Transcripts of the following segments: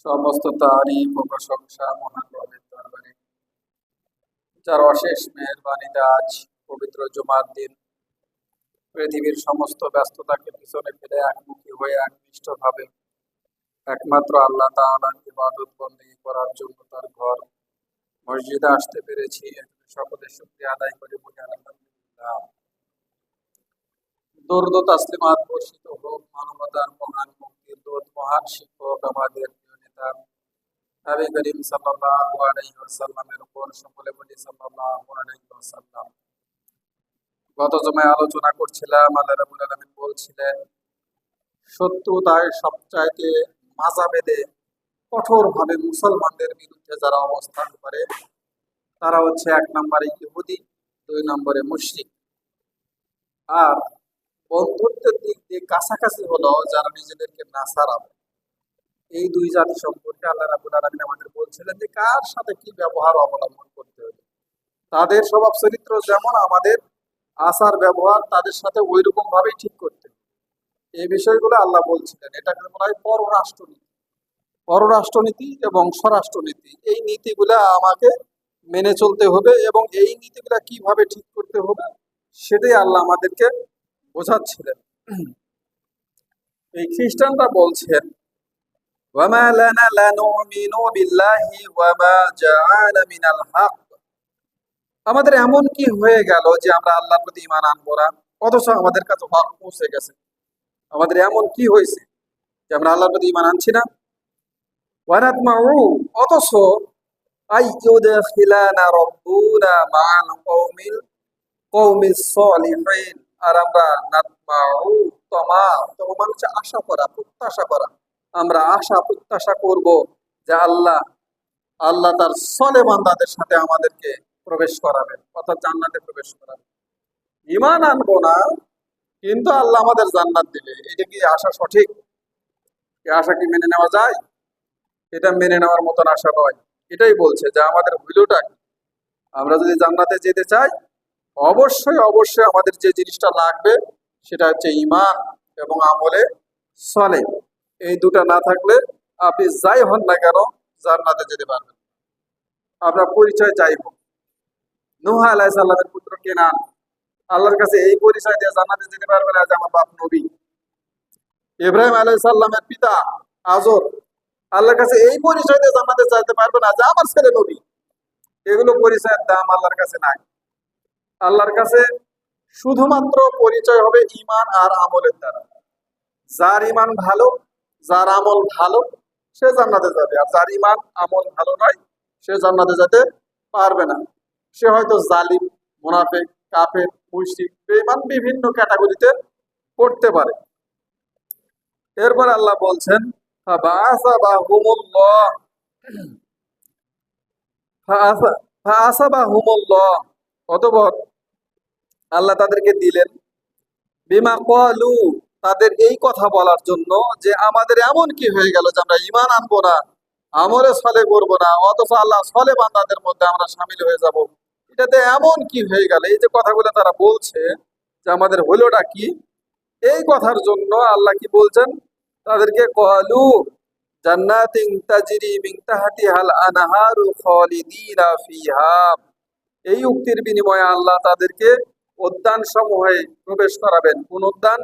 সমস্ত তারিফ ও প্রশংসা মহান রবের দরবারে, যার অশেষ মেহেরবানিতে আজ পবিত্র জুমার দিন পৃথিবীর সমস্ত ব্যস্ততাকে পিছনে ফেলে একমুখী হয়ে একনিষ্ঠভাবে একমাত্র আল্লাহ তাআলার ইবাদত বন্দেগী করার জন্য তার ঘর মসজিদে আসতে পেরেছি। সকলের শুকরিয়া আদায় করে বলি আলহামদুলিল্লাহ। দরুদ ও তাসলিমাত বর্ষিত হোক মানবতার মহান মুক্তির দূত, মহান শিক্ষক আমাদের প্রিয় নেতা নবী করিম সাল্লাল্লাহু আলাইহি ওয়াসাল্লামের উপর। সকলে বলি সাল্লাল্লাহু আলাইহি ওয়াসাল্লাম। গত জমায় আলোচনা করছিলাম, আল্লাহ রাব্বুল আলামিন বলছিলেন শত্রুতায় সবচাইতে মাজা বেঁধে কঠোরভাবে মুসলমানদের বিরুদ্ধে যারা অবস্থান করে তারা হচ্ছে 1 নম্বরে ইহুদি, 2 নম্বরে মুশরিক। আর বন্ধুত্বের দিক দিয়ে কাছাকাছি হলো যারা নিজেদেরকে নাসারা। এই দুই জাতি সম্পর্কে আল্লাহ রাব্বুল আলামিন আমাদের বলছিলেন যে কার সাথে কি ব্যবহার অবলম্বন করতে হবে। তাদের স্বভাব চরিত্র যেমন, আমাদের আচার ব্যবহার তাদের সাথে ওই রকম ভাবেই ঠিক করতে হবে। এই বিষয়গুলো আল্লাহ বলছিলেন। এটাকে বলা হয় পররাষ্ট্রনীতি। পররাষ্ট্রনীতি এবং স্বরাষ্ট্রনীতি, এই নীতিগুলা আমাকে মেনে চলতে হবে এবং এই নীতিগুলা কিভাবে ঠিক করতে হবে সেটাই আল্লাহ আমাদেরকে বোঝাচ্ছিলেন। এই খ্রিস্টানরা বলছেন ওয়ামা লানা লা নুমিনু বিল্লাহি ওয়ামা জাআনা মিনাল হক। আমাদের এমন কি হয়ে গেল যে আমরা আল্লাহর প্রতি ঈমান আনবো না, অথচ আমাদের কাছে হক পৌঁছে গেছে। আমাদের এমন কি হয়েছে যে আমরা আল্লাহর প্রতি ঈমান আনছি না? ওয়ানাতমাউ, অথচ আই ইউদখিলানা রাব্বুনা মা'আল কওমিস সলিহিন। আর আমরা নাতমাউ, তমা হচ্ছে আশা করা, প্রত্যাশা করা। আমরা আশা প্রত্যাশা করব যে আল্লাহ তার সলে বান্দাদের সাথে আমাদেরকে প্রবেশ করাবেন, অর্থাৎ জান্নাতে প্রবেশ করাবেন। ঈমান আনবো না কিন্তু আল্লাহ আমাদের জান্নাত দিবে, এটা কি আশা সঠিক? এই আশা কি মেনে নেওয়া যায়? এটা মেনে নেওয়ার মতন আশা নয়। এটাই বলছে যে আমাদের হইলটা কি, আমরা যদি জান্নাতে যেতে চাই অবশ্যই অবশ্যই আমাদের যে জিনিসটা লাগবে সেটা হচ্ছে ঈমান এবং আমলে সলে। এই দুটা না থাকলে আপনি যাই হন না কেন জান্নাতে যেতে পারবেন। আমরা পরিচয় চাইব। নূহ আলাইহিস সালামের পুত্র কেনান আল্লাহর কাছে এই পরিচয় দিয়ে জান্নাতে যেতে পারবে না যে আমার বাপ নবী। ইব্রাহিম আলাইহিস সালামের পিতা আজর আল্লাহর কাছে এই পরিচয় দিয়ে জান্নাতে যেতে পারবে না যে আমার ছেলে নবী। এগুলো পরিচয়ের দাম আল্লাহর কাছে নাই। আল্লাহর কাছে শুধুমাত্র পরিচয় হবে ঈমান আর আমলের দ্বারা। যার ঈমান ভালো, যার আমল ভালো, সে জান্নাতে যাবে। আর যার ঈমান আমল ভালো নয় সে জান্নাতে যেতে পারবে না। সে হয়তো জালিম, মুনাফিক, কাফের, মুশরিক, বেঈমান বিভিন্ন ক্যাটাগরিতে পড়তে পারে। এরপর আল্লাহ বলছেন অতঃপর আল্লাহ তাদেরকে দিলেন বিমা ক্বালু, তাদের এই কথা বলার জন্য যে আমাদের এমন কি হয়ে গেল যে আমরা ঈমান আনবো না, আমলে সলে করবো না, অথচ আল্লাহ সলে বান্দাদের মধ্যে আমরা শামিল হয়ে যাব। এটাতে এমন কি হয়ে গেল? এই যে কথাগুলো তারা বলছে যে আমাদের হলোটা কি, এই কথার জন্য আল্লাহ কি বলছেন তাদেরকে, ক্বালু জান্নাতিন তাজরি মিন তাহতিহাল আনহারু খালিদিনা ফিহা। এই উক্তির বিনিময়ে আল্লাহ তাদেরকে উদ্যান সমূহে প্রবেশ করাবেন। কোন উদ্যান?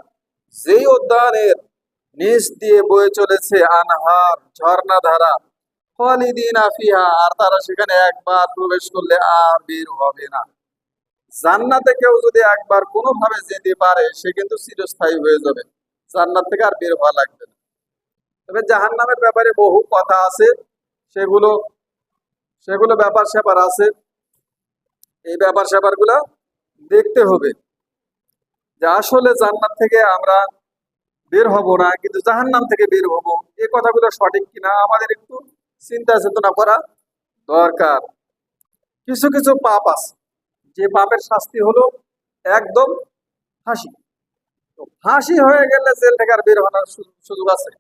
যেই উদ্যানের নিচ দিয়ে বয়ে চলেছে আনহার, ঝর্ণা ধারা, খালিদিনা ফিহা, আর তারা সেখানে একবার প্রবেশ করলে আর বের হবে না। জান্নাতে কেউ যদি একবার কোনোভাবে যেতে পারে সে কিন্তু চিরস্থায়ী হয়ে যাবে, জান্নাত থেকে আর বের হওয়া লাগবে না। তবে জাহান্নামের ব্যাপারে বহু কথা আছে, সেগুলো সেগুলো ব্যাপার স্যাপার আছে। এই ব্যাপার স্যাপার গুলা দেখতে হবে যে আসলে জান্নাত থেকে আমরা বের হব না কিন্তু জাহান্নাম থেকে বের হব, এই কথাগুলো সঠিক কিনা আমাদের একটু চিন্তা চেতনা করা দরকার। কিছু কিছু পাপ আছে যে পাপের শাস্তি হলো একদম ফাঁসি। তো ফাঁসি হয়ে গেলে জেল থেকে আর বের হওয়ার সুযোগ আছে?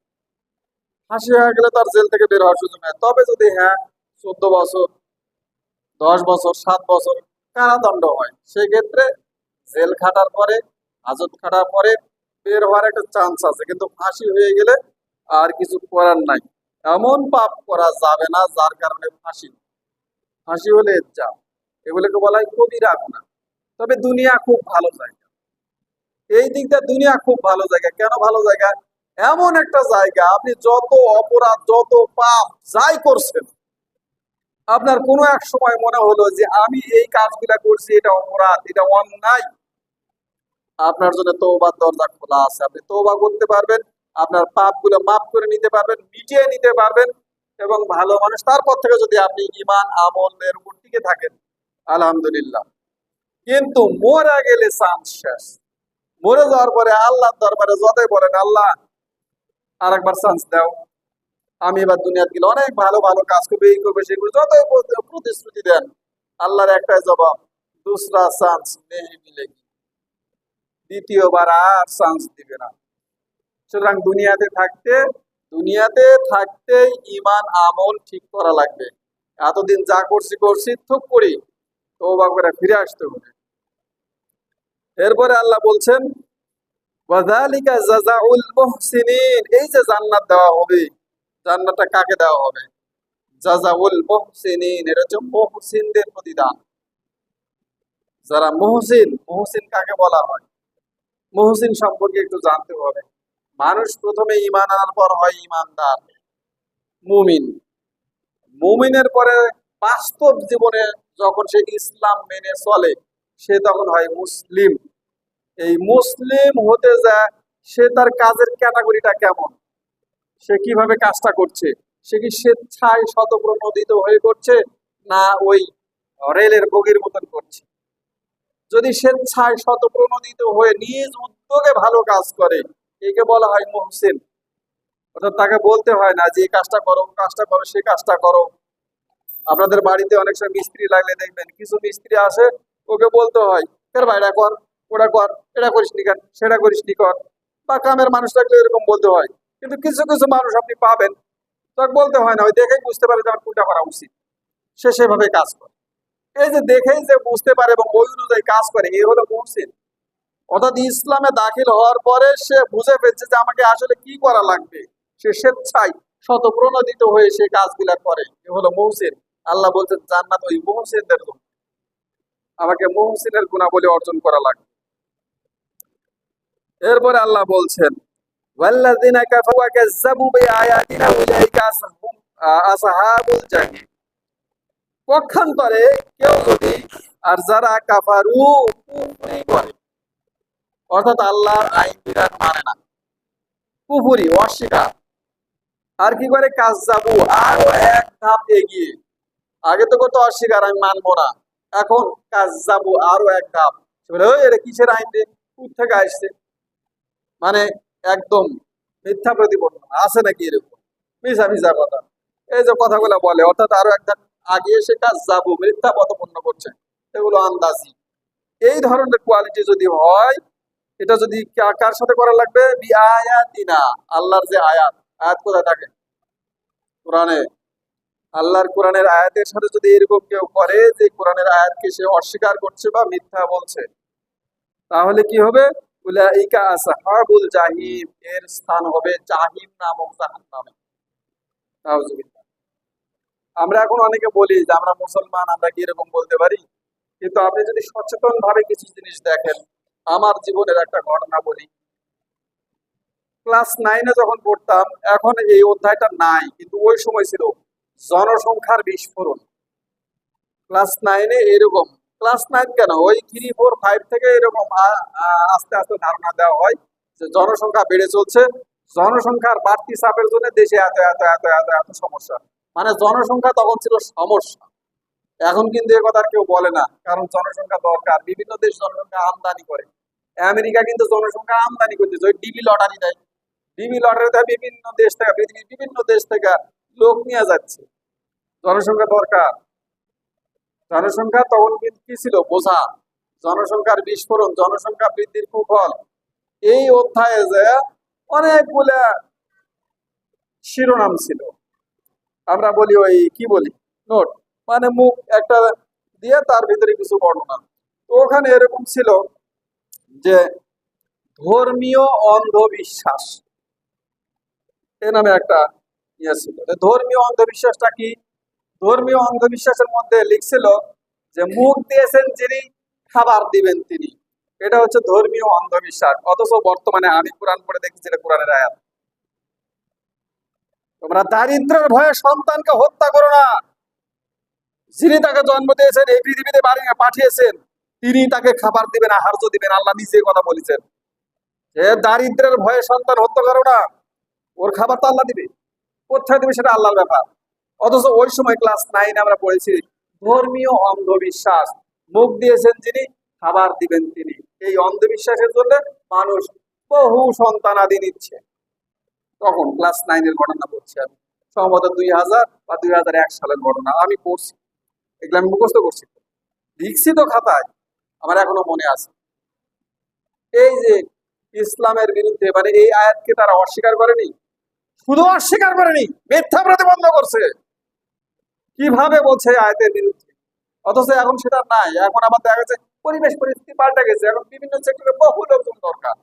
ফাঁসি হয়ে গেলে তার জেল থেকে বের হওয়ার সুযোগ নেই। তবে যদি 14 বছর, 10 বছর, 7 বছর কারাদণ্ড হয়, সেক্ষেত্রে জেল খাটার পরে, হাজত খাটার পরে বের হওয়ার একটা চান্স আছে। কিন্তু ফাঁসি হয়ে গেলে আর কিছু করার নাই। এমন পাপ করা যাবে না যার কারণে ফাঁসি। ফাঁসি হলে যা, এগুলোকে বলা হয় কবিরা গুনাহ। তবে দুনিয়া খুব ভালো জায়গা, এই দিক দিয়ে দুনিয়া খুব ভালো জায়গা। কেন ভালো জায়গা? এমন একটা জায়গা, আপনি যত অপরাধ যত পাপ যাই করছেন, আপনার কোনো এক সময় মনে হলো যে আমি এই কাজগুলা করছি, এটা অপরাধ, এটা অন্যায়, আপনার জন্য তওবার দরজা খোলা আছে। আপনি তওবা করতে পারবেন, আপনার পাপগুলো মাফ করে নিতে পারবেন, মিটিয়ে নিতে পারবেন, এবং ভালো মানুষ। তারপর থেকে যদি আপনি ঈমান আমলের উপর টিকে থাকেন, আলহামদুলিল্লাহ। কিন্তু মরে গেলে চান্স শেষ। মরে যাওয়ার পরে আল্লাহর দরবারে যতই বলেন, আল্লাহ আরেকবার চান্স দাও, আমি এবার দুনিয়াতে গেলে অনেক ভালো ভালো কাজ করবে, এই করবে সেই করবে, যতই প্রতিশ্রুতি দেন, আল্লাহর একটাই জবাব, দুসরা চান্স নেই মিলেগি, দ্বিতীয়বার আর চান্স দিবে না। সুতরাং দুনিয়াতে থাকতেই ঈমান আমল ঠিক করা লাগবে। এতদিন যা করছি থুক করি, তওবা করে ফিরে আসতে হবে। এরপরে আল্লাহ বলছেন, ওয়াযালিকা জাযাউল মুহসিনিন, এই যে জান্নাত দেওয়া হবে, জান্নাতটা কাকে দেওয়া হবে? জাযাউল মুহসিনিন, এটা হচ্ছে মুহসিনদের প্রতিদান। যারা মুহসিন, মুহসিন কাকে বলা হয়? মুহসিন সম্পর্কে একটু জানতে হবে। মানুষ প্রথমে ঈমান আনার পর হয় ঈমানদার, মুমিন। মুমিনের পরে বাস্তব জীবনে যখন সে ইসলাম মেনে চলে, সে তখন হয় মুসলিম। এই মুসলিম হতে যায় সে তার কাজের ক্যাটাগরিটা কেমন, সে কিভাবে কাজটা করছে, সে কি স্বেচ্ছায় স্বতঃপ্রণোদিত হয়ে করছে, না ওই রেলের বগির মতন করছে? যদি স্বেচ্ছায় স্বতঃপ্রণোদিত হয়ে নিজ উদ্যোগে ভালো কাজ করে, একে বলা হয় মুহসিন। অর্থাৎ তাকে বলতে হয় না যে এই কাজটা করো, কাজটা করো, সে কাজটা করো। আপনাদের বাড়িতে অনেক সময় মিস্ত্রি লাগলে দেখবেন, কিছু মিস্ত্রি আসে, ওকে বলতে হয়, এর বাইরে কর, ওটা কর, এটা করিস নি কেন, সেটা করিস নি কর। বা কামের মানুষ থাকলে এরকম বলতে হয়। কিন্তু কিছু কিছু মানুষ আপনি পাবেন, তাকে বলতে হয় না, ওই দেখেই বুঝতে পারে যে আমার কোনটা করা উচিত, সে সেভাবে কাজ করে। এই যে দেখেই যে বুঝতে পারে এবং ওই অনুযায়ী কাজ করে, এ হলো মুহসিন। অর্থাৎ ইসলামে দাখিল হওয়ার পরে সে বুঝে ফেলছে যে আমাকে আসলে কি করা লাগবে, সে স্বেচ্ছায় স্বতঃপ্রণোদিত হয়ে সে কাজগুলা করে, এ হলো মুহসিন। আল্লাহ বলছেন জান্নাত ওই মুহসিনদের জন্য। আমাকে মুহসিনের গুণাবলী অর্জন করা লাগবে। এরপরে আল্লাহ বলছেন, ওয়াল্লাযিনা কাফারু ওয়া কাযযাবু বিআয়াতিনা উলাইকা আসহাবুল জাহিম। পক্ষান্তরে কেউ যদি, আর যারা কাফারু, কুফরি করে, অর্থাৎ আল্লাহর আইন বিধান মানে না, কুফরি অস্বীকার, আর কি করে, কাযযাবু আরো এক ধাপ এগিয়ে, আগে তো কত অস্বীকার আমি মানবো না, এখন কাযযাবু আরো এক ধাপ, বলে ওই এটা কিসের আইন রে, কোথা থেকে আসছে, মানে একদম মিথ্যা প্রতিপন্ন আছে নাকি, এরকম মিছা মিছা কথা, এই যে কথাগুলো বলে, অর্থাৎ আরো এক ধাপ আগে এসে কাযযাবু মিথ্যা প্রতিপন্ন করছে, এগুলো আন্দাজি। এই ধরনের কোয়ালিটি যদি হয়, এটা যদি কার সাথে করা লাগবে? বিআয়াতিনা, আল্লাহর যে আয়াত, আয়াত কোথায় থাকে? কোরআনে। আল্লাহর কোরআনের আয়াতের সাথে যদি এরকম কেউ করে যে কোরআনের আয়াতকে সে অস্বীকার করছে বা মিথ্যা বলছে, তাহলে কি হবে? উলাইকা আসহাবুল জাহিম, এর স্থান হবে জাহিম নামক জাহান্নামে। নাউজুবিল্লাহ। আমরা এখন অনেকে বলি যে আমরা মুসলমান, আমরা কি এরকম বলতে পারি? কিন্তু আপনি যদি সচেতন ভাবে কিছু জিনিস দেখেন, আমার জীবনের একটা ঘটনা বলি। ক্লাস 9-এ যখন পড়তাম, এখন এই অধ্যায়টা নাই, কিন্তু ওই সময় ছিল জনসংখ্যার বিস্ফোরণ। ক্লাস 9-এ এরকম, ক্লাস 9 কেন, ওই 3, 4, 5 থেকে এরকম আস্তে আস্তে ধারণা দেওয়া হয় যে জনসংখ্যা বেড়ে চলছে, জনসংখ্যার বাড়তি চাপের জন্য দেশে এত এত এত এত এত সমস্যা। মানে জনসংখ্যা তখন ছিল সমস্যা। এখন কিন্তু এ কথা আর কেউ বলে না, কারণ জনসংখ্যা দরকার। বিভিন্ন দেশ জনসংখ্যা আমদানি করে। আমেরিকা কিন্তু জনসংখ্যা আমদানি করতেছে, ওই ডিবি লটারি দেয়, ডিবি লটারিতে বিভিন্ন দেশ থেকে, পৃথিবীর বিভিন্ন দেশ থেকে লোক নিয়ে যাচ্ছে। জনসংখ্যা দরকার। জনসংখ্যা তখন কিন্তু কি ছিল? বোঝা। জনসংখ্যার বিস্ফোরণ, জনসংখ্যা বৃদ্ধির কুফল, এই অধ্যায়ে যে অনেকগুলা শিরোনাম ছিল। আমরা বলি ওই কি বলি, নোট, মানে মুখ একটা দিয়ে তার ভিতরে কিছু বর্ণনা। তো ওখানে এরকম ছিল যে ধর্মীয় অন্ধবিশ্বাস, এ নামে একটা ইয়ে ছিল। ধর্মীয় অন্ধবিশ্বাসটা কি? ধর্মীয় অন্ধবিশ্বাসের মধ্যে লিখছিল যে মুখ দিয়েছেন যিনি, খাবার দিবেন তিনি। এটা হচ্ছে ধর্মীয় অন্ধবিশ্বাস। অথচ বর্তমানে আমি কোরআন পড়ে দেখেছি এটা কোরআনের আয়াত। তোমরা দারিদ্রের ভয়ে সন্তানকে হত্যা করো না। যিনি তাকে জন্ম দিয়েছেন, এই পৃথিবীতে পাঠিয়েছেন, তিনি তাকে খাবার দিবেন, আহার্য দিবেন। আল্লাহ নিজে কথা বলেছেন যে দারিদ্রের ভয়ে সন্তান হত্যা করো না, ওর খাবার তো আল্লাহ দিবে, কোথায় দিবে সেটা আল্লাহর ব্যাপার। অথচ ওই সময় ক্লাস 9 আমরা পড়েছি ধর্মীয় অন্ধবিশ্বাস, মুখ দিয়েছেন যিনি, খাবার দিবেন তিনি। এই অন্ধবিশ্বাসের জন্য মানুষ বহু সন্তানাদি নিচ্ছে। তখন ক্লাস 9-এর ঘটনা বলছি আমি, সম্ভবত 2000 বা 2001 সালের ঘটনা আমি পড়ছি। এগুলো আমি মুখস্থ করছি, লিখছি তো খাতায়, আমার এখনো মনে আছে। এই যে ইসলামের বিরুদ্ধে, মানে এই আয়াতকে তারা অস্বীকার করেনি, শুধু অস্বীকার করেনি, মিথ্যা প্রতিবন্ধ করছে। কিভাবে বলছে আয়াতের বিরুদ্ধে, অথচ এখন সেটা নাই। এখন আবার দেখা যাচ্ছে পরিবেশ পরিস্থিতি পাল্টে গেছে, এখন বিভিন্ন সেক্টরে বহু লোকজন দরকার।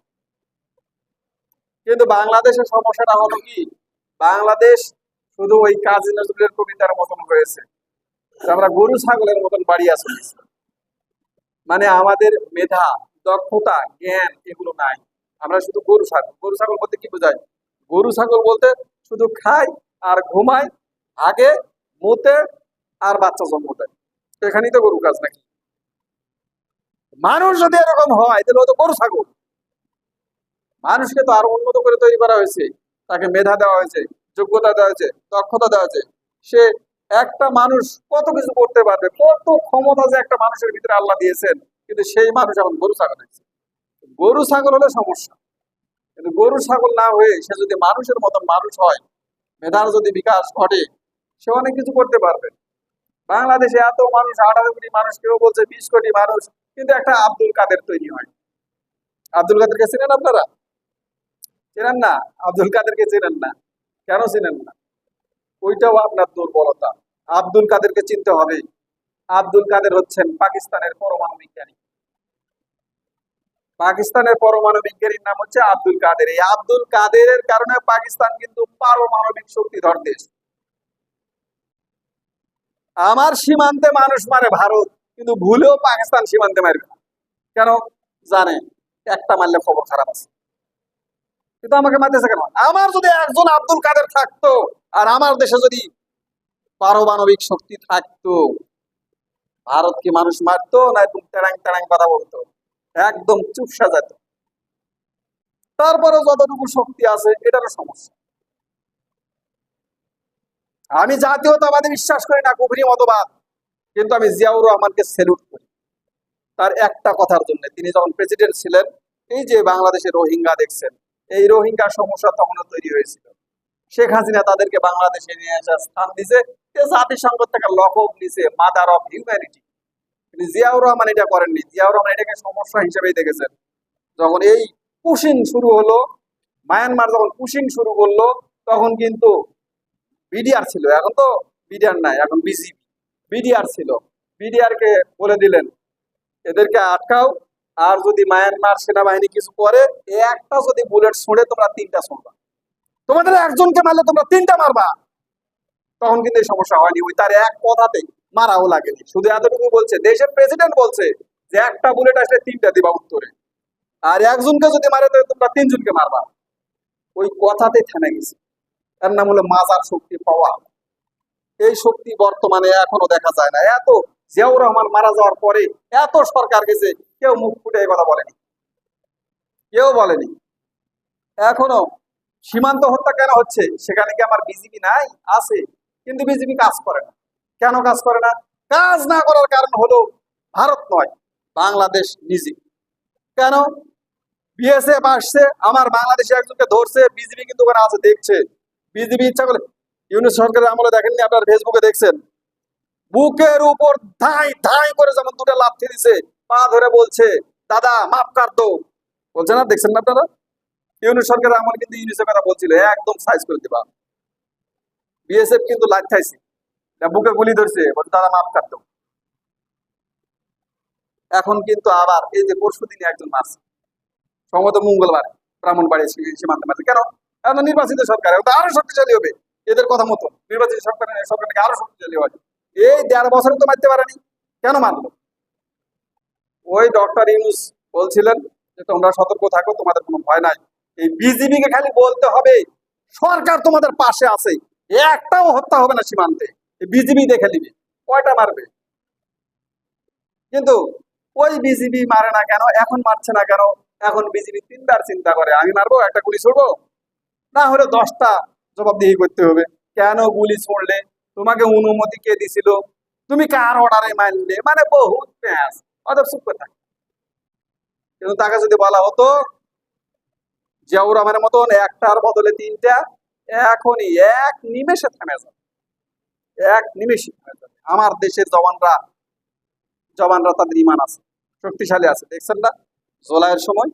কিন্তু বাংলাদেশের সমস্যাটা হলো কি, বাংলাদেশ শুধু ওই কাজী নজরুলের কবিতার মতন হয়েছে, আমরা গরু ছাগলের মতন বাড়িয়ে চলেছি। মানে আমাদের মেধা, দক্ষতা, জ্ঞান এগুলো নাই। আমরা শুধু গরু ছাগল। গরু ছাগল বলতে কি বোঝায়? গরু ছাগল বলতে শুধু খায় আর ঘুমায়, আগে মুতে আর বাচ্চা জন্ম দেয়, এখানেই তো গরু কাজ নাকি? মানুষ যদি এরকম হয় তাহলে ও তো গরু ছাগল। মানুষকে তো আরো উন্নত করে তৈরি করা হয়েছে, তাকে মেধা দেওয়া হয়েছে, যোগ্যতা দেওয়া হয়েছে, দক্ষতা দেওয়া হয়েছে। সে একটা মানুষ কত কিছু করতে পারবে, কত ক্ষমতা যে একটা মানুষের ভিতরে আল্লাহ দিয়েছেন, কিন্তু সেই মানুষ এখন গরু ছাগল হয়েছে। গরু ছাগল হলে সমস্যা, কিন্তু গরু ছাগল না হয়ে সে যদি মানুষের মতন মানুষ হয়, মেধার যদি বিকাশ ঘটে, সে অনেক কিছু করতে পারবে। বাংলাদেশে এত মানুষ, 18 কোটি মানুষ, কেউ বলছে 20 কোটি মানুষ, কিন্তু একটা আব্দুল কাদের তৈরি হয়। আব্দুল কাদেরকে চিনেন আপনারা? চেনেন না? আব্দুল কাদেরকে চেনেন না? কেন চিনেন না? ওইটাও আপনার দুর্বলতা। আব্দুল কাদেরকে চিনতে হবে। আব্দুল কাদের হচ্ছেন পাকিস্তানের পরমাণু বিজ্ঞানী। পাকিস্তানের পরমাণু বিজ্ঞানীর নাম হচ্ছে আব্দুল কাদের। এই আব্দুল কাদেরের কারণে পাকিস্তান কিন্তু পারমাণবিক শক্তিধর দেশ। আমার সীমান্তে মানুষ মারে ভারত, কিন্তু ভুলেও পাকিস্তান সীমান্তে মারবে না। কেন জানে? একটা মারলে খবর খারাপ আছে, কিন্তু আমাকে মারতেছে কেন? আমার যদি একজন আব্দুল কাদের থাকতো, আর আমার দেশে যদি পারমাণবিক শক্তি থাকতো, ভারত কি মানুষ মারতো না একদম তেড়াং তেড়াং কথা বলতো? একদম চুপসা যেত। তারপরে যতটুকু শক্তি আছে এটারও সমস্যা। আমি জাতীয়তাবাদে বিশ্বাস করি না, কুফরি মতবাদ, কিন্তু আমি জিয়াউর রহমানকে স্যালুট করি তার একটা কথার জন্য। তিনি যখন প্রেসিডেন্ট ছিলেন, এই যে বাংলাদেশে রোহিঙ্গা দেখছেন, এই রোহিঙ্গা সমস্যা তখনও তৈরি হয়েছিল। শেখ হাসিনা তাদেরকে বাংলাদেশে নিয়ে আসার স্থান দিছে, জাতিসংঘ থেকে লকব নিছে, মাদার অফ হিউম্যানিটি। কিন্তু জিয়াউর রহমান এটা করেননি। জিয়াউর রহমান এটাকে সমস্যা হিসেবেই দেখেছেন। যখন এই পুশিং শুরু হলো, মায়ানমার যখন পুশিং শুরু করলো, তখন কিন্তু বিডিআর ছিল, এখন তো বিডিআর নাই, এখন বিজিবি। বিডিআর ছিল, বিডিআর কে বলে দিলেন এদেরকে আটকাও, আর যদি মায়ানমার সেনাবাহিনী কিছু করে, একটা যদি বুলেট ছুঁড়ে তোমরা 3টা ছুঁড়বা, তোমাদের একজনকে মারলে তোমরা 3টা মারবা। তখন কিন্তু এই সমস্যা হয়নি, ওই তার এক কথাতে মারাও লাগেনি। শুধু এতটুকু বলছে, দেশের প্রেসিডেন্ট বলছে যে একটা বুলেট আসলে 3টা দিবা উত্তরে, আর একজনকে যদি মারে তো তোমরা 3জনকে মারবা। ওই কথাতে থেমে গেছে। এর নাম হলো মাজার শক্তি পাওয়া। এই শক্তি বর্তমানে এখনো দেখা যায় না। এত জিয়াউর রহমান মারা যাওয়ার পরে এত সরকার গেছে, কেউ মুখ ফুটে এই কথা বলেনি, কেউ বলেনি। এখনো সীমান্ত হত্যা কেন হচ্ছে? সেখানে কি আমার বিজেপি নাই? আছে, কিন্তু বিজেপি কাজ করে না। কেন কাজ করে না? কাজ না করার কারণ হলো ভারত নয়, বাংলাদেশ নিজে। কেন? বিএসএফ আসছে, আমার বাংলাদেশে একজনকে ধরছে, বিজেপি কিন্তু ওখানে আছে, দেখছে। বিজেপি ইচ্ছা করে, ইউনূস সরকারের আমলে দেখেননি আপনার, ফেসবুকে দেখছেন, বুকের উপর ধাই ধাই করে যেমন 2টা লাথি দিছে, পা ধরে বলছে দাদা মাফ কর দো, বলছে না? দেখছেন না আপনারা? ইউনূস সরকারের আমলে কিন্তু ইউনূসের কথা বলছিল একদম সাইজ করে দিবা। বিএসএফ কিন্তু লাথাইছে, বুকে গুলি ধরছে, বলছে দাদা মাফ কর দো। এখন কিন্তু আবার এই যে পরশুদিনে একজন মারছে, সম্ভবত মঙ্গলবার, ব্রাহ্মণবাড়িয়া সীমান্তে মারছে। কেন? এখন নির্বাচিত সরকার, এখন তো আরো শক্তিশালী হবে। এদের কথা মতো নির্বাচিত সরকারকে আরো শক্তিশালী হয়। এই 1.5 বছরে তো মারতে পারেনি, কেন মারলো? ওই ডক্টর ইউনূস বলছিলেন যে তোমরা সতর্ক থাকো, তোমাদের কোনো ভয় নাই। এই বিজিবি কে খালি বলতে হবে সরকার তোমাদের পাশে আছে, একটাও হত্যা হবে না সীমান্তে, বিজিবি দেখে নিবে কয়টা মারবে। কিন্তু ওই বিজিবি মারে না কেন, এখন মারছে না কেন? এখন বিজিবি 3বার চিন্তা করে, আমি মারবো, একটা গুলি ছুড়বো, না হলে 10টা জবাবদিহি করতে হবে। কেন গুলি ছুড়লে, তোমাকে অনুমতি কে দিছিল, তুমি কার অর্ডারে মারলে, মানে বহুত প্যাঁচ। অতএব চুপ করে থাকে। কিন্তু তাকে যদি বলা হতো জিয়াউর রহমানের মতন একটার বদলে 3টা, এখনই এক নিমেষে থেমে যাবে, এক নিমেষে থেমে যাবে। আমার দেশের জওয়ানরা তাদের ইমান আছে, শক্তিশালী আছে। দেখছেন না জুলাইয়ের সময়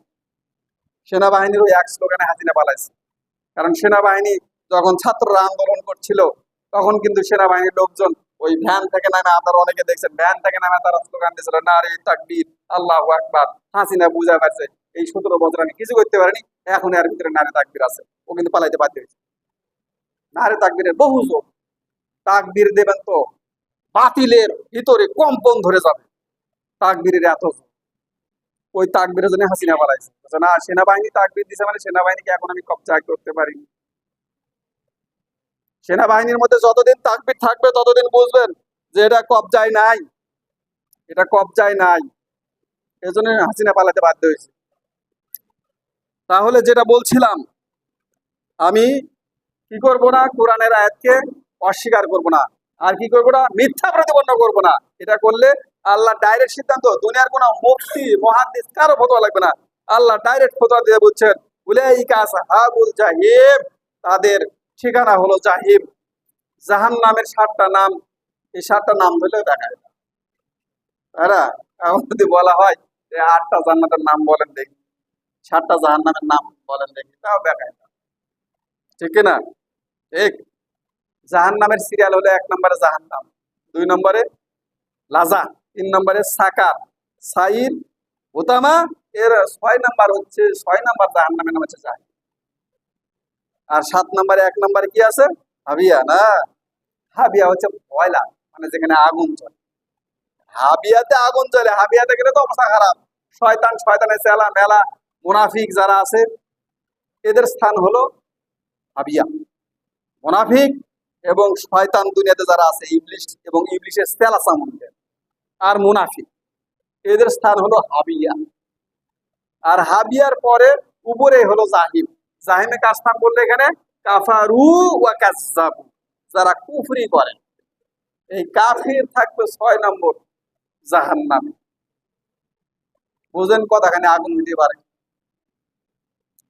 সেনাবাহিনীর ওই এক স্লোগানে হাসিনা পালাইছে। কারণ সেনাবাহিনী যখন ছাত্ররা আন্দোলন করছিল, তখন কিন্তু সেনাবাহিনীর লোকজন ওই ভ্যান থেকে নামে, আপনারা অনেকে দেখছেন ভ্যান থেকে নামে তারা স্লোগান দিয়েছিল, নারে তাকবীর, আল্লাহু আকবার। হাসিনা বুঝা পারছে এই 17 বছর আমি কিছু করতে পারিনি, এখন এর ভিতরে নারে তাকবীর আছে, ও কিন্তু পালাইতে বাধ্য হয়েছে। নারে তাকবীরের বহু জোর, তাকবীর দেবেন তো বাতিলের ভিতরে কম্পন ধরে যাবে, তাকবীরের এত জোর। ওই তাকবীরের জন্য হাসিনা পালাইছে, না সেনাবাহিনী তাকবীর দিছে মানে সেনাবাহিনীকে এখন আমি কবজা করতে পারি। সেনাবাহিনীর মধ্যে যতদিন তাকবীর থাকবে ততদিন বুঝবেন যে এটা কবজায় নাই, এটা কবজায় নাই। এজন্য হাসিনা পালাতে বাধ্য হয়েছে। তাহলে যেটা বলছিলাম, আমি কি করব না, কোরআনের আয়াতকে অস্বীকার করব না, আর কি করব না, মিথ্যা প্রতিপন্ন করব না। এটা করলে আল্লাহ ডাইরেক্ট সিদ্ধান্ত, দুনিয়ার কোনো মুফতি মুহাদ্দিস কারো ফতোয়া লাগবে না, আল্লাহ ডাইরেক্ট ফতোয়া দিয়ে বলছেন উলাইকা আসহাবুল জাহিম, তাদের ঠিকানা হলো জাহিম। জাহান্নামের 7টা নাম, এই 7টা নাম ধরলেও দেখায়। তারা এখন যদি বলা হয় যে 8টা জান্নাতের নাম বলেন দেখি, 7টা জাহান্নামের নাম বলেন দেখি, তাও দেখায় না, ঠিক না? ঠিক। জাহান্নামের সিরিয়াল হলো 1 নম্বরে জাহান্নাম, 2 নম্বরে লাজা, 3 নম্বরে সাকার, সাইর, হুতামা, এর 6 নাম্বার হচ্ছে 6 নাম্বার জাহান্নামের নাম হচ্ছে জাহিম। আর 7 নম্বরে 1 নম্বরে কি আছে? হাবিয়া। না, হাবিয়া হচ্ছে কয়লা, মানে যেখানে আগুন চলে। হাবিয়াতে আগুন চলে, হাবিয়াতে গেলে তো অবস্থা খারাপ। শয়তানের চেলা মেলা মুনাফিক যারা আছে, এদের স্থান হলো হাবিয়া। মুনাফিক এবং শয়তান দুনিয়াতে যারা আছে, ইবলিশ এবং ইবলিশের চেলা চামুন্ডে আর মুনাফিক, এদের স্থান হলো হাবিয়া। আর হাবিয়ার পরে উপরে হলো জাহিম। জাহিমে কার স্থান বললে এখানে? কাফারু ওয়া কাজ্জাবু, যারা কুফরি করে। এই কাফির থাকবে 6 নম্বর জাহান্নামে। বুঝেন কথাখানে আগুন দিতে পারে।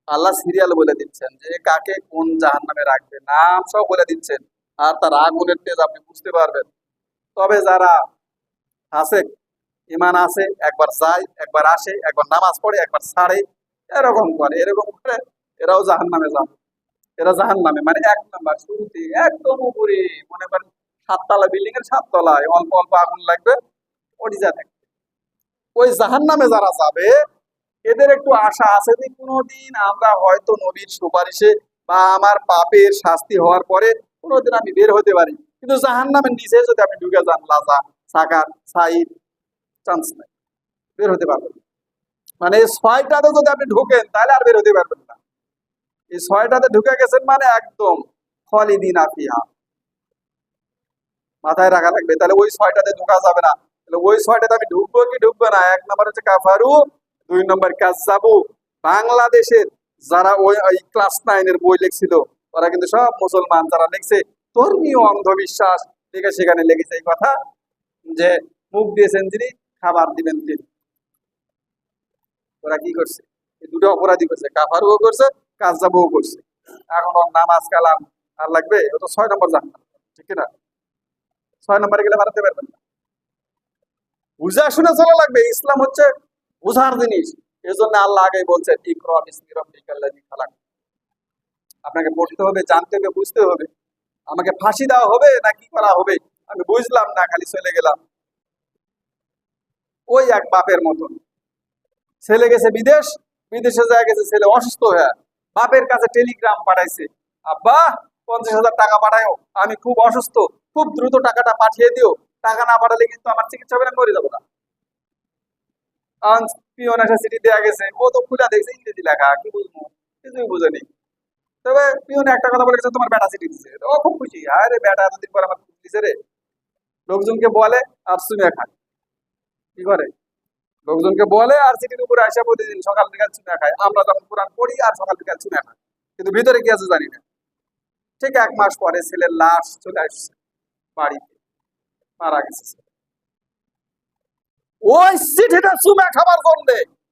আল্লাহ সিরিয়াল বলে দিচ্ছেন যে কাকে কোন জাহান্নামে রাখবে, নাম সব বলে দিচ্ছেন, আর তার আগুনের তেজ আপনি বুঝতে পারবেন। তবে যারা আছে, ইমান আছে, একবার যায় একবার আসে, একবার নামাজ পড়ে একবার ছাড়ে, এরকম করে এরাও জাহান্নামে যাবে। এরা জাহান্নামে মানে 1 নাম্বার শুরুতে একদম উপরে, মনে করেন 7 তলা বিল্ডিং এর 7 তলায় অল্প অল্প আগুন লাগবে, ওটি যা থাকে। ওই জাহান্নামে যারা যাবে, এদের একটু আশা আছে যে কোনোদিন আমরা হয়তো নবীর সুপারিশে বা আমার পাপের শাস্তি হওয়ার পরে কোনোদিন আমি বের হতে পারি। কিন্তু জাহান্নামের নিচে যদি আপনি ঢুকে যান, লাজা, সাকার, সাইদ, চান্স নাই, বের হতে পারবেন না। মানে এই 6টাতে যদি আপনি ঢোকেন তাহলে আর বের হতে পারবেন না। এই 6টাতে ঢুকে গেছেন মানে একদম খালিদিনা ফিহা, মাথায় রাখা লাগবে। তাহলে ওই 6টাতে ঢোকা যাবে না। তাহলে ওই 6টাতে আমি ঢুকবো কি ঢুকবো না? 1 নম্বর হচ্ছে কাফারু, 2 নম্বর কাজ্জাবু। বাংলাদেশের যারা ওই ক্লাস 9 বই লিখছিল, ওরা কিন্তু সব মুসলমান। যারা লিখছে ধর্মীয় অন্ধবিশ্বাস লিখে, সেখানে লিখেছে এই কথা যে মুখ দিয়েছেন যিনি, খাবার দিবেন তিনি। ওরা কি করছে? এই দুটো অপরাধী করছে, কাফারুও করছে, কাজ্জাবুও করছে। এখন ওর নামাজ কালাম আর লাগবে? ও তো 6 নম্বর জাহান্নাম, ঠিক না? 6 নম্বরে গেলে বাড়াতে পারবেন না। বুঝা শুনে চলা লাগবে। ইসলাম হচ্ছে বুঝার জিনিস। এই জন্য আল্লাহ আগেই বলছেন ইকরা বিসমি রাব্বিকাল্লাযী খালাক। আপনাকে পড়তে হবে, জানতে হবে, বুঝতে হবে। আমাকে ফাঁসি দেওয়া হবে না কি করা হবে আমি বুঝলাম না, খালি চলে গেলাম। ওই এক বাপের মতন, ছেলে গেছে বিদেশে যায় গেছে, ছেলে অসুস্থ হয়ে বাপের কাছে টেলিগ্রাম পাঠাইছে, আব্বা 50,000 টাকা পাঠাও, আমি খুব অসুস্থ, খুব দ্রুত টাকাটা পাঠিয়ে দিও, টাকা না পাঠালে কিন্তু আমার চিকিৎসা হবে না, মরে যাবো না। পিয়ন একটা চিঠি দেওয়া গেছে, ও তো খুলে দেখছে ইংরেজি লেখা, কি বুঝবো, কিছুই বুঝেনি। তবে পিয়ন একটা কথা বলে গেছে, তোমার বেটা চিঠি দিছে, ও খুব খুশি, আরে বেটা এতদিন পর আমার চিঠি দিছে রে। লোকজনকে বলে আর চুমিয়া খায়, কি করে, লোকজনকে বলে আর চিঠির উপরে আসা প্রতিদিন সকাল বিকাল চুমিয়া খায়। আমরা যখন কোরআন পড়ি আর সকাল বিকাল চুমিয়া খাই, কিন্তু ভিতরে কি আছে জানি না। ঠিক 1 মাস পরে ছেলের লাশ চলে আসছে বাড়িতে, মারা গেছে। ওই চিঠিটা চুমা খাবার জন্য,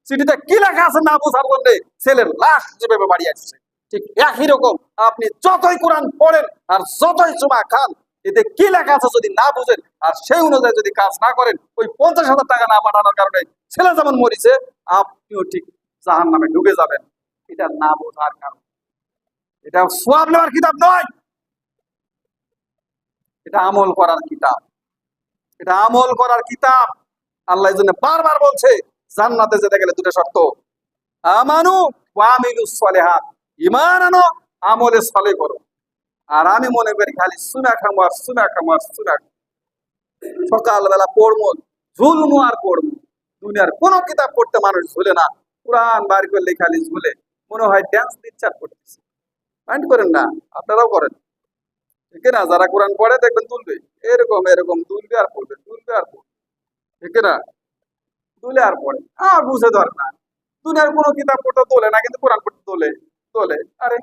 চিঠিতে কি লেখা আছে না বোঝার জন্য ছেলের লাশ যেভাবে বাড়ি আসছে, ঠিক একই রকম আপনি যতই কোরআন পড়েন আর যতই চুমা খান, এতে কি লেখা আছে যদি না বুঝেন আর সেই অনুযায়ী যদি কাজ না করেন, ওই 50,000 টাকা না পাঠানোর কারণে ছেলে যেমন মরিছে, আপনিও ঠিক জাহান নামে ঢুকে যাবেন। এটা না বোঝার কারণ। এটা সোয়াব নেওয়ার কিতাব নয়, এটা আমল করার কিতাব, এটা আমল করার কিতাব। আল্লাহ এই জন্য বারবার বলছে জান্নাতে যেতে গেলে দুটো শর্ত, আমানু ওয়া আমিলুস সলিহাত, ঈমান আনো, আমলে সালেহ করো। আর আমি মনে করি খালি সুনা খামো আর সুনা খামো আর সুনা, সকালবেলা পড়বো, ঝুলমু আর পড়বো। দুনিয়ার কোনো কিতাব পড়তে মানুষ ঝুলে না, কোরআন বার করলে খালি ঝুলে, মনে হয় ড্যান্স টিচার করতেছে। মাইন্ড করেন না, আপনারাও করেন, ঠিক না? যারা কোরআন পড়ে দেখবেন তুলবে, এরকম এরকম তুলবে আর পড়বে, তুলবে আর পড়বে, ঠিক না? তুলে আর পড়ে, বুঝে ধরে না। দুনিয়ার কোনো কিতাব পড়তে তোলে না, কিন্তু কোরআন পড়তে তোলে, তোলে। আরে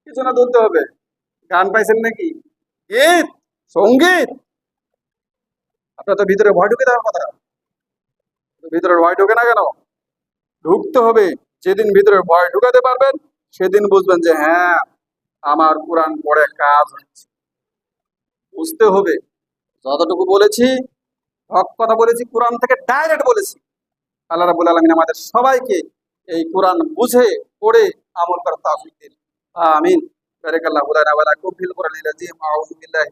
কিছু না তুলতে হবে, গান পাইছেন নাকি, গীত, সঙ্গীত, আপনার তো ভিতরে ভয় ঢুকে দেওয়ার কথা। ভিতরে ভয় ঢুকে না কেন? ঢুকতে হবে। যেদিন ভিতরে ভয় ঢুকাতে পারবেন, সেদিন বুঝবেন যে হ্যাঁ, আমার কোরআন পড়ে কাজ হচ্ছে। বুঝতে হবে, যতটুকু বলেছি হক কথা বলেছি, কোরআন থেকে ডাইরেক্ট বলেছি। আল্লাহ রাব্বুল আলামিন আমাদের সবাইকে এই কোরআন বুঝে পড়ে আমল করার তৌফিক দিন। আমিন। বারাকাল্লাহু লানা ওয়া লাকুম ফিল কোরআনিল আযীম। আউযু বিল্লাহি